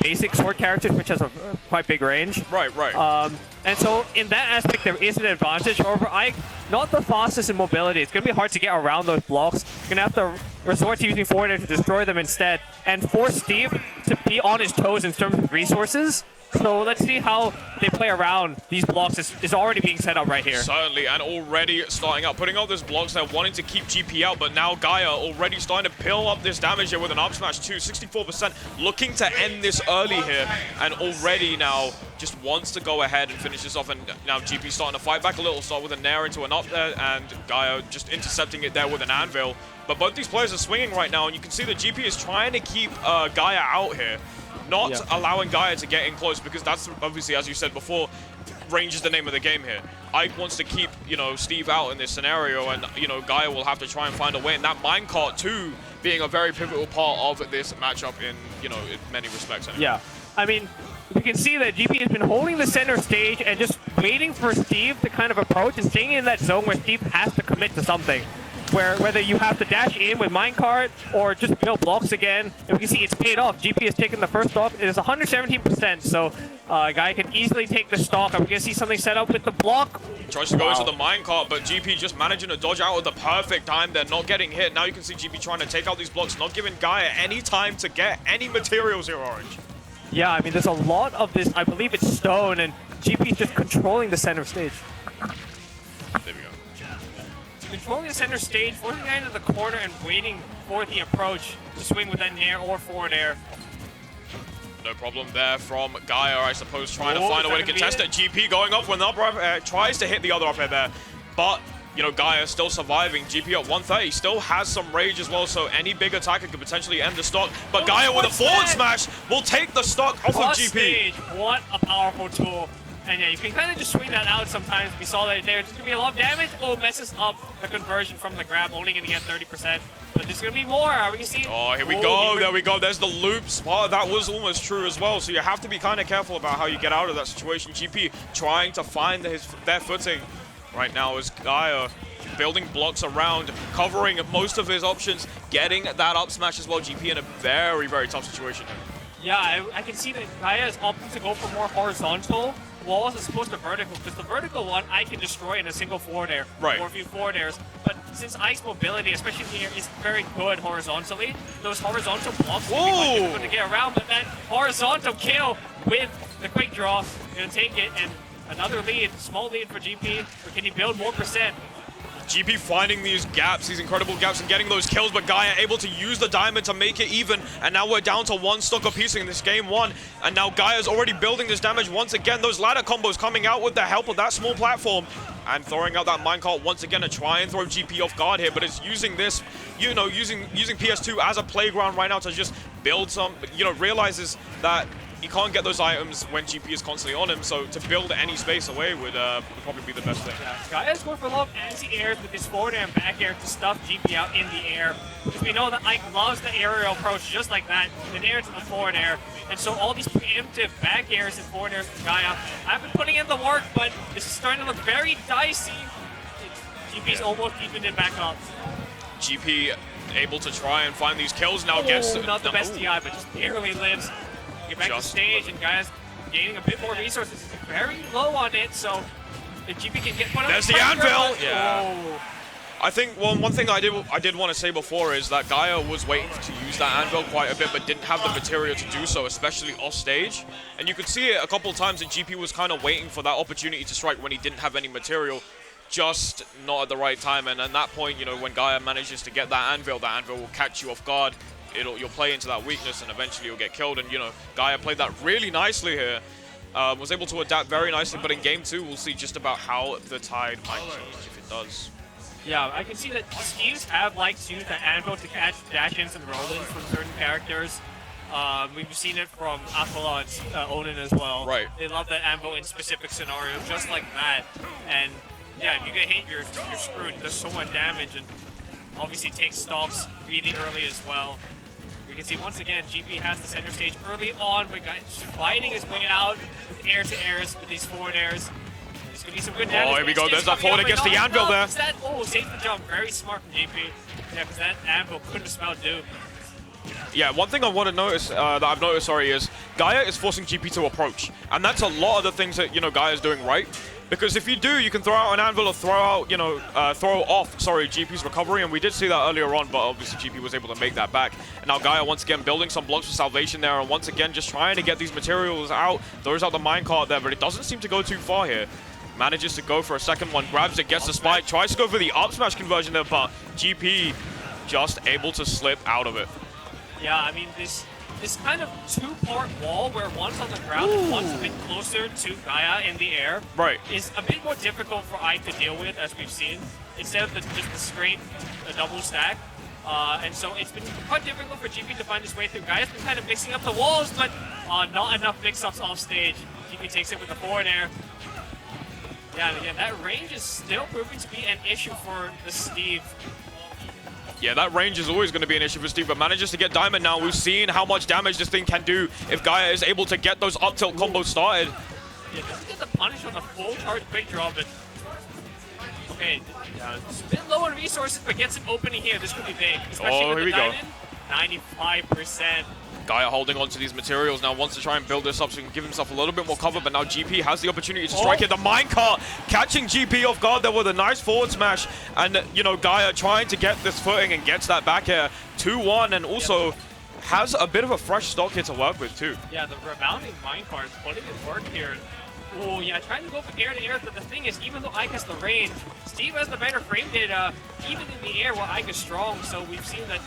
basic sword characters, which has a quite big range. Right, right. And so in that aspect, there is an advantage. However, not the fastest in mobility. It's going to be hard to get around those blocks. You're going to have to resort to using forward air to destroy them instead, and force Steve to be on his toes in terms of resources. So let's see how they play around these blocks. Is already being set up right here. Certainly, and already starting out, putting out those blocks there, wanting to keep GP out, but now Gaia already starting to pill up this damage here with an up smash too, 64%, looking to end this early here, and already now just wants to go ahead and finish this off, and now GP starting to fight back a little, start with a nair into an up there, and Gaia just intercepting it there with an anvil. But both these players are swinging right now, and you can see that GP is trying to keep Gaia out here. Not allowing Gaia to get in close, because that's obviously, as you said before, range is the name of the game here. Ike wants to keep, you know, Steve out in this scenario, and, you know, Gaia will have to try and find a way. And that minecart, too, being a very pivotal part of this matchup in, you know, in many respects. Anyway. Yeah. I mean, you can see that GP has been holding the center stage and just waiting for Steve to kind of approach and staying in that zone where Steve has to commit to something. Whether you have to dash in with minecart or just build blocks again, and we can see it's paid off. GP has taken the first stock. It is 117%, so Gaia can easily take the stock. I'm going to see something set up with the block. Tries to go into the minecart, but GP just managing to dodge out at the perfect time. They're not getting hit. Now you can see GP trying to take out these blocks, not giving Gaia any time to get any materials here, Orange. Yeah, I mean, there's a lot of this. I believe it's stone, and GP is just controlling the center stage. There we go. Controlling the center stage, forcing it into the corner and waiting for the approach to swing with that nair or forward air. No problem there from Gaia, I suppose, trying to find a way to contest it. GP going up when the upper air tries to hit the other up air there. But, you know, Gaia still surviving. GP at 130 still has some rage as well, so any big attacker could potentially end the stock. But Gaia with a forward smash will take the stock off of GP. Stage. What a powerful tool. And yeah, you can kind of just swing that out sometimes. We saw that there's going to be a lot of damage. Oh, messes up the conversion from the grab, only going to get 30%. But there's going to be more. Are we going to see? Oh, here we go. There we go. There's the loops. Well, that was almost true as well. So you have to be kind of careful about how you get out of that situation. GP trying to find their footing right now as Gaia building blocks around, covering most of his options, getting that up smash as well. GP in a very, very tough situation. Yeah, I can see that Gaia is opting to go for more horizontal walls as opposed to vertical, because the vertical one I can destroy in a single forward air, or a few forward airs. But since Ike's mobility, especially here, is very good horizontally, those horizontal blocks will be quite difficult to get around. But that horizontal kill with the quick draw, gonna take it, and another lead, small lead for GP. Or can he build more percent? GP finding these gaps, these incredible gaps, and getting those kills, but Gaia able to use the diamond to make it even, and now we're down to one stock apiece in this game one, and now Gaia's already building this damage once again. Those ladder combos coming out with the help of that small platform, and throwing out that minecart once again to try and throw GP off guard here, but it's using this, you know, using PS2 as a playground right now to just build some, you know, realizes that he can't get those items when GP is constantly on him, so to build any space away would probably be the best thing. Yeah, Gaia's going for a lot of anti-airs with his forward air and back air to stuff GP out in the air. Because we know that Ike loves the aerial approach just like that, the air to the forward air. And so all these preemptive back airs and forward airs from Gaia, I've been putting in the work, but this is starting to look very dicey. GP's almost evened it back up. GP able to try and find these kills now. Gets not the best TI, but just barely lives. Get back to stage, and Gaia's gaining a bit more resources. He's very low on it, so if GP can get one of there's the anvil! Yeah. I think one thing I did want to say before is that Gaia was waiting to use that anvil quite a bit, but didn't have the material to do so, especially off stage. And you could see it a couple of times that GP was kind of waiting for that opportunity to strike when he didn't have any material, just not at the right time. And at that point, you know, when Gaia manages to get that anvil will catch you off guard. You'll play into that weakness, and eventually you'll get killed. And, you know, Gaia played that really nicely here. Was able to adapt very nicely, but in game 2, we'll see just about how the tide might change if it does. Yeah, I can see that teams have liked to use the anvil to catch dash-ins and roll-ins from certain characters. We've seen it from Aquila and Onin as well. Right. They love that anvil in specific scenarios, just like that. And yeah, if you get hit, you're screwed. It does so much damage, and obviously takes stocks really early as well. You can see once again, GP has the center stage early on, but Gaia's fighting his way out with air-to-airs with these forward airs. There's going to be some good damage. Oh, here we go. There's that forward against the anvil there. Oh, safe the jump. Very smart from GP. Yeah, because that anvil couldn't have smelled doom. Yeah, one thing I want to notice, that I've noticed, sorry, is Gaia is forcing GP to approach. And that's a lot of the things that, Gaia's doing right. Because if you do, you can throw out an anvil or throw out, throw off, GP's recovery. And we did see that earlier on, but obviously GP was able to make that back. And now Gaia, once again, building some blocks for salvation there. And once again, just trying to get these materials out. Throws out the minecart there, but it doesn't seem to go too far here. Manages to go for a second one, grabs it, gets the spike, tries to go for the up smash conversion there, but GP just able to slip out of it. Yeah, I mean, this kind of two-part wall where one's on the ground and one's a bit closer to Gaia in the air is a bit more difficult for Ike to deal with, as we've seen, instead of just the straight double stack. And so it's been quite difficult for GP to find his way through. Gaia's been kind of mixing up the walls, but not enough mix-ups off stage. GP takes it with the forward air. Yeah, and again, that range is still proving to be an issue for the Steve. Yeah, that range is always going to be an issue for Steve, but manages to get Diamond now. We've seen how much damage this thing can do if Gaia is able to get those up tilt combos started. Yeah, doesn't get the punish on the full charge quick draw, but okay, it's a bit low on resources, but gets an opening here. This could be big, especially with the Diamond. 95%. Gaia holding on to these materials now, wants to try and build this up so he can give himself a little bit more cover, but now GP has the opportunity to strike it. The minecart catching GP off guard there with a nice forward smash, and Gaia trying to get this footing and gets that back here. 2-1, and also has a bit of a fresh stock here to work with too. Yeah, the rebounding minecart putting it work here. Oh yeah, trying to go for air to air, but the thing is, even though Ike has the range, Steve has the better frame data, even in the air while Ike is strong, so we've seen that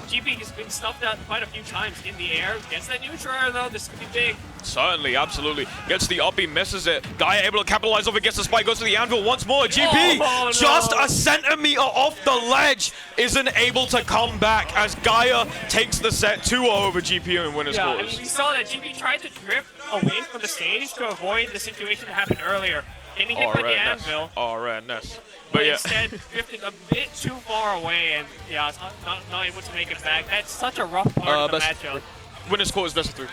GP has been stuffed out quite a few times in the air. Gets that neutral air though, this could be big. Certainly, absolutely. Gets the up, he misses it. Gaia able to capitalize off it, gets the spike, goes to the anvil once more. GP, just a centimeter off the ledge, isn't able to come back as Gaia takes the set 2-0 over GP and winners scores. I mean, we saw that GP tried to drift away from the stage to avoid the situation that happened earlier. Getting hit by the anvil. RNS. But instead, drifted a bit too far away, and yeah, it's not able to make it back. That's such a rough part of the matchup. Winner's score is best of 3.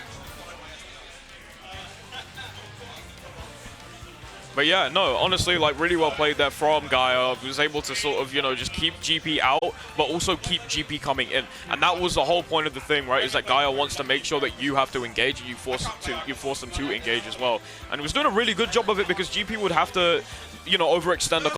But yeah, no, honestly, like, really well played there from Gaia. Was able to sort of, just keep GP out, but also keep GP coming in. And that was the whole point of the thing, right? Is that Gaia wants to make sure that you have to engage, and you force them to engage as well. And he was doing a really good job of it because GP would have to, overextend the